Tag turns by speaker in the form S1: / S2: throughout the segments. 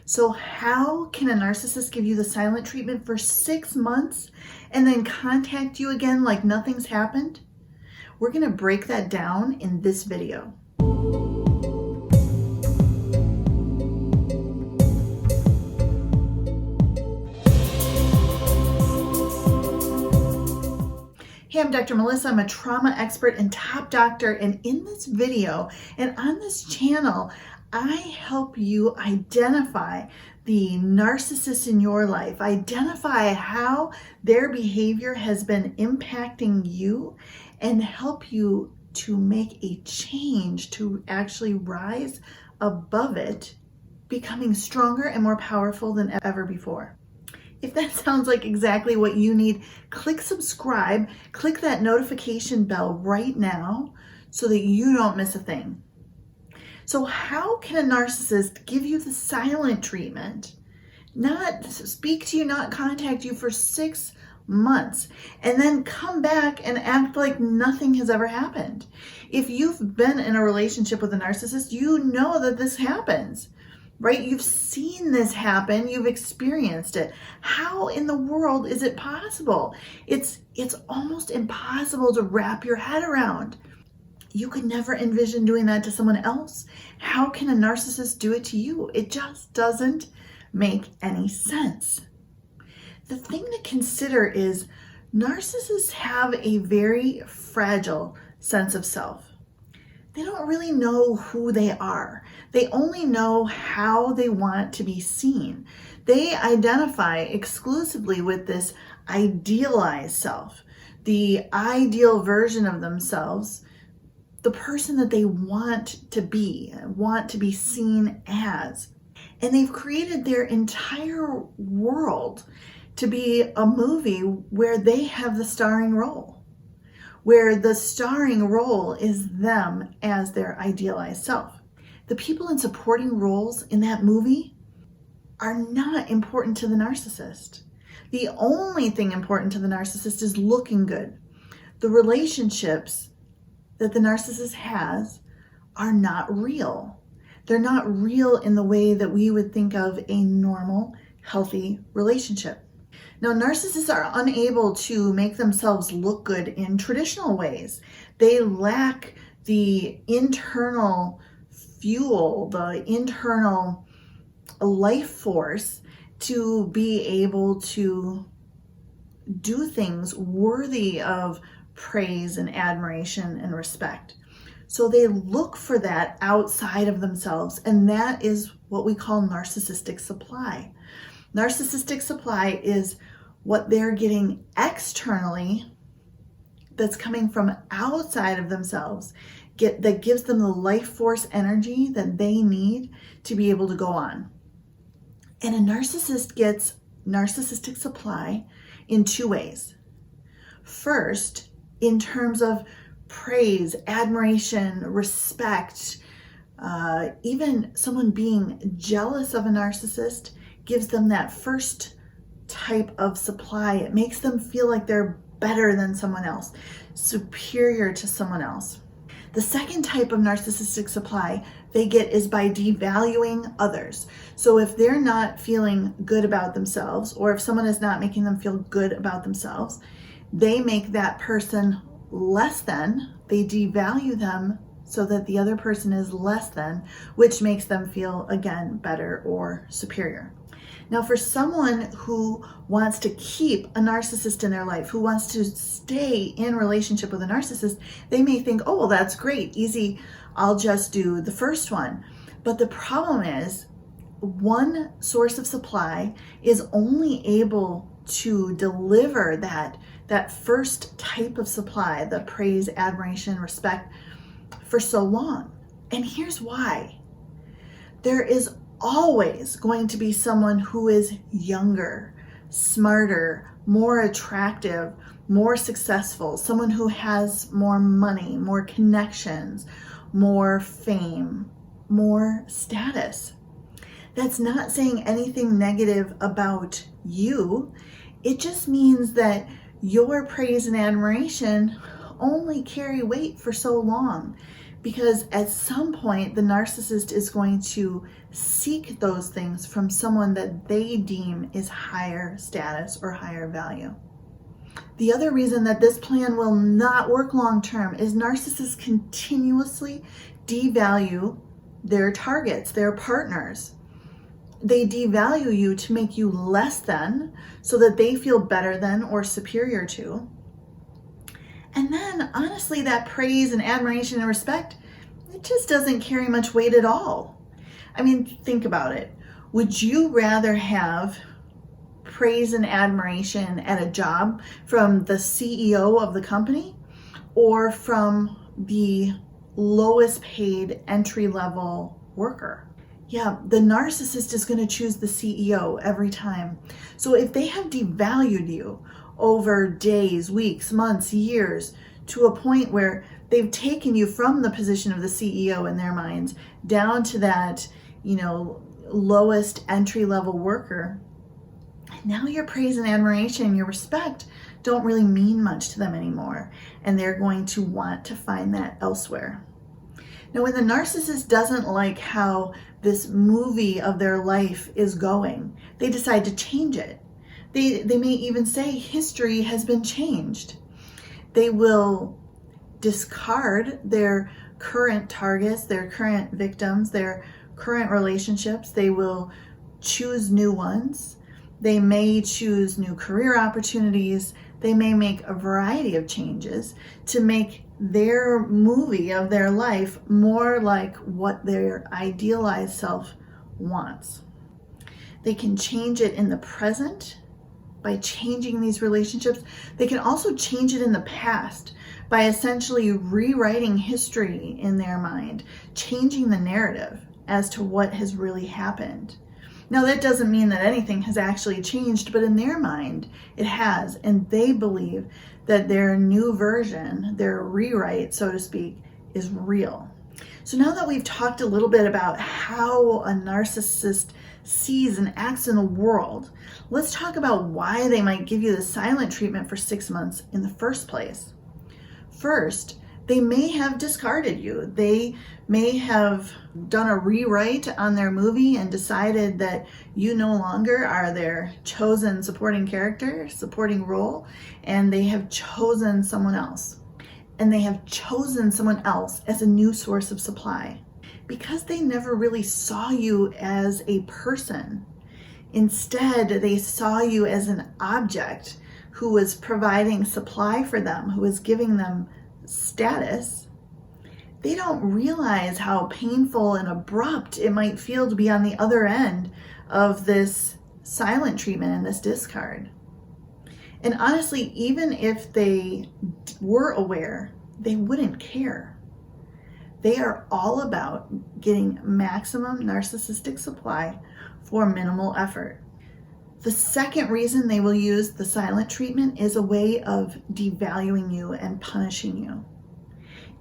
S1: So how can a narcissist give you the silent treatment for 6 months and then contact you again like nothing's happened? We're going to break that down in this video. Hey, I'm Dr. Melissa. I'm a trauma expert and top doctor, and in this video and on this channel, I help you identify the narcissists in your life, identify how their behavior has been impacting you, and help you to make a change to actually rise above it, becoming stronger and more powerful than ever before. If that sounds like exactly what you need, click subscribe, click that notification bell right now so that you don't miss a thing. So how can a narcissist give you the silent treatment, not speak to you, not contact you for 6 months, and then come back and act like nothing has ever happened? If you've been in a relationship with a narcissist, you know that this happens. Right? You've seen this happen. You've experienced it. How in the world is it possible? It's almost impossible to wrap your head around. You could never envision doing that to someone else. How can a narcissist do it to you? It just doesn't make any sense. The thing to consider is narcissists have a very fragile sense of self. They don't really know who they are. They only know how they want to be seen. They identify exclusively with this idealized self, the ideal version of themselves, the person that they want to be seen as. And they've created their entire world to be a movie where they have the starring role, where the starring role is them as their idealized self. The people in supporting roles in that movie are not important to the narcissist. The only thing important to the narcissist is looking good. The relationships that the narcissist has are not real. They're not real in the way that we would think of a normal, healthy relationship. Now, narcissists are unable to make themselves look good in traditional ways. They lack the internal fuel, the internal life force to be able to do things worthy of praise and admiration and respect. So they look for that outside of themselves, and that is what we call narcissistic supply. Narcissistic supply is what they're getting externally that's coming from outside of themselves, that gives them the life force energy that they need to be able to go on. And a narcissist gets narcissistic supply in 2 ways. First, in terms of praise, admiration, respect, even someone being jealous of a narcissist gives them that first type of supply. It makes them feel like they're better than someone else, superior to someone else. The second type of narcissistic supply they get is by devaluing others. So if they're not feeling good about themselves, or if someone is not making them feel good about themselves, they make that person less than. They devalue them so that the other person is less than, which makes them feel, again, better or superior. Now, for someone who wants to keep a narcissist in their life, who wants to stay in relationship with a narcissist, they may think, oh, well, that's great, easy, I'll just do the first one. But the problem is, one source of supply is only able to deliver that first type of supply, the praise, admiration, respect, for so long. And here's why. There is always going to be someone who is younger, smarter, more attractive, more successful, someone who has more money, more connections, more fame, more status. That's not saying anything negative about you. It just means that your praise and admiration only carry weight for so long Because at some point, the narcissist is going to seek those things from someone that they deem is higher status or higher value. The other reason that this plan will not work long term is narcissists continuously devalue their targets, their partners. They devalue you to make you less than so that they feel better than or superior to. And then, honestly, that praise and admiration and respect, it just doesn't carry much weight at all. I mean, think about it. Would you rather have praise and admiration at a job from the CEO of the company or from the lowest paid entry-level worker? Yeah, the narcissist is going to choose the CEO every time. So if they have devalued you over days, weeks, months, years, to a point where they've taken you from the position of the CEO in their minds down to that, lowest entry-level worker, now your praise and admiration, your respect don't really mean much to them anymore, and they're going to want to find that elsewhere. Now, when the narcissist doesn't like how this movie of their life is going, they decide to change it. They may even say history has been changed. They will discard their current targets, their current victims, their current relationships. They will choose new ones. They may choose new career opportunities. They may make a variety of changes to make their movie of their life more like what their idealized self wants. They can change it in the present by changing these relationships. They can also change it in the past by essentially rewriting history in their mind, changing the narrative as to what has really happened. Now, that doesn't mean that anything has actually changed, but in their mind, it has, and they believe that their new version, their rewrite, so to speak, is real. So now that we've talked a little bit about how a narcissist sees and acts in the world, let's talk about why they might give you the silent treatment for 6 months in the first place. First, they may have discarded you. They may have done a rewrite on their movie and decided that you no longer are their chosen supporting character, supporting role, and they have chosen someone else. And they have chosen someone else as a new source of supply because they never really saw you as a person. Instead, they saw you as an object who was providing supply for them, who was giving them status. They don't realize how painful and abrupt it might feel to be on the other end of this silent treatment and this discard. And honestly, even if they were aware, they wouldn't care. They are all about getting maximum narcissistic supply for minimal effort. The second reason they will use the silent treatment is a way of devaluing you and punishing you.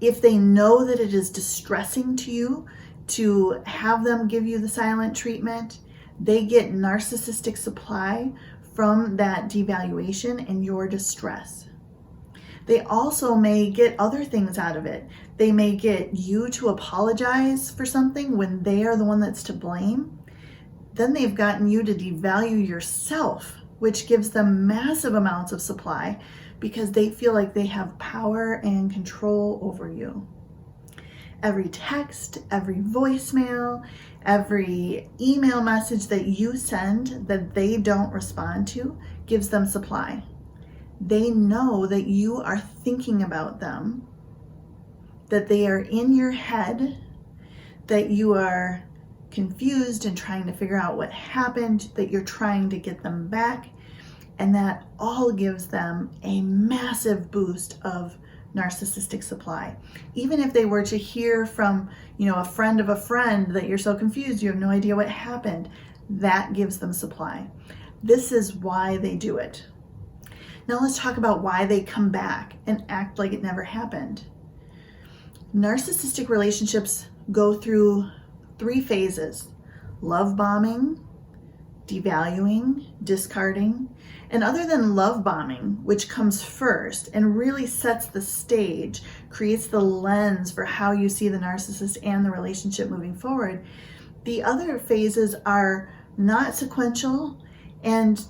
S1: If they know that it is distressing to you to have them give you the silent treatment, they get narcissistic supply from that devaluation and your distress. They also may get other things out of it. They may get you to apologize for something when they are the one that's to blame. Then they've gotten you to devalue yourself, which gives them massive amounts of supply because they feel like they have power and control over you. Every text, every voicemail, every email message that you send that they don't respond to gives them supply. They know that you are thinking about them, that they are in your head, that you are confused and trying to figure out what happened, that you're trying to get them back, and that all gives them a massive boost of narcissistic supply. Even if they were to hear from, a friend of a friend that you're so confused, you have no idea what happened, that gives them supply. This is why they do it. Now let's talk about why they come back and act like it never happened. Narcissistic relationships go through 3 phases: love bombing, devaluing, discarding, and other than love bombing, which comes first and really sets the stage, creates the lens for how you see the narcissist and the relationship moving forward, the other phases are not sequential and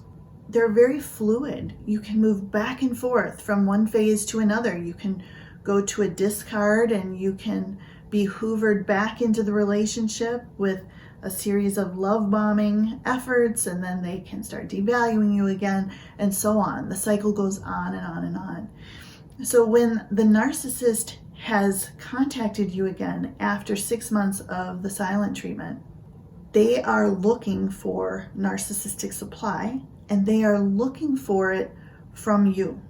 S1: they're very fluid. You can move back and forth from one phase to another. You can go to a discard and you can be hoovered back into the relationship with a series of love bombing efforts, and then they can start devaluing you again, and so on. The cycle goes on and on and on. So when the narcissist has contacted you again after 6 months of the silent treatment, they are looking for narcissistic supply, and they are looking for it from you.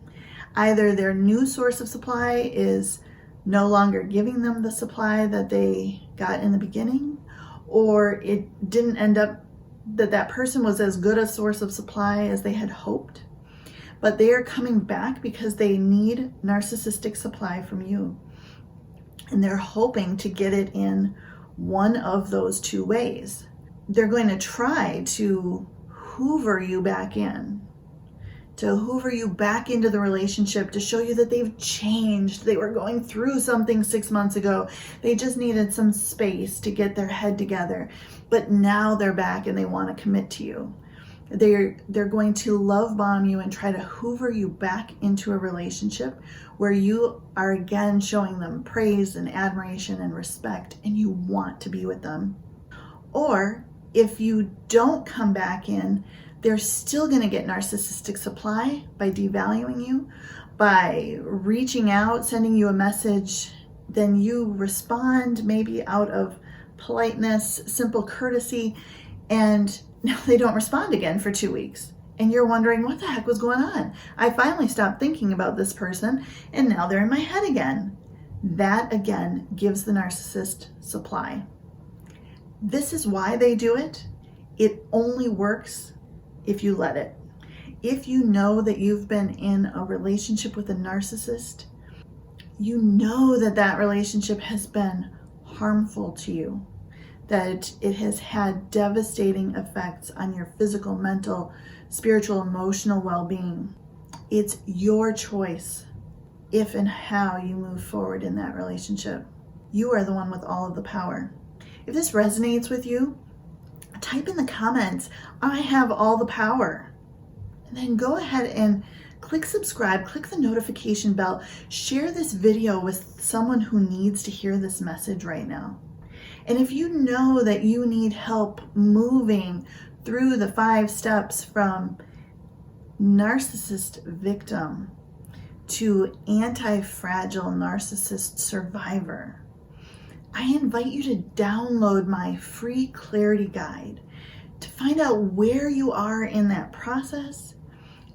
S1: Either their new source of supply is no longer giving them the supply that they got in the beginning, or it didn't end up that person was as good a source of supply as they had hoped. But they are coming back because they need narcissistic supply from you. And they're hoping to get it in one of those two ways. They're going to try to hoover you back in, to hoover you back into the relationship, to show you that they've changed. They were going through something 6 months ago. They just needed some space to get their head together. But now they're back and they want to commit to you. They're going to love bomb you and try to hoover you back into a relationship where you are again showing them praise and admiration and respect, and you want to be with them. Or if you don't come back in, they're still going to get narcissistic supply by devaluing you, by reaching out, sending you a message. Then you respond maybe out of politeness, simple courtesy, and now they don't respond again for 2 weeks. And you're wondering, what the heck was going on? I finally stopped thinking about this person, and now they're in my head again. That again gives the narcissist supply. This is why they do it. It only works if you let it. If you know that you've been in a relationship with a narcissist, you know that that relationship has been harmful to you, that it has had devastating effects on your physical, mental, spiritual, emotional well-being. It's your choice if and how you move forward in that relationship. You are the one with all of the power. If this resonates with you, type in the comments, I have all the power. And then go ahead and click subscribe, click the notification bell, share this video with someone who needs to hear this message right now. And if you know that you need help moving through the 5 steps from narcissist victim to anti-fragile narcissist survivor, I invite you to download my free clarity guide to find out where you are in that process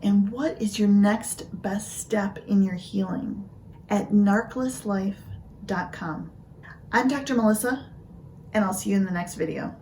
S1: and what is your next best step in your healing at narclesslife.com. I'm Dr. Melissa, and I'll see you in the next video.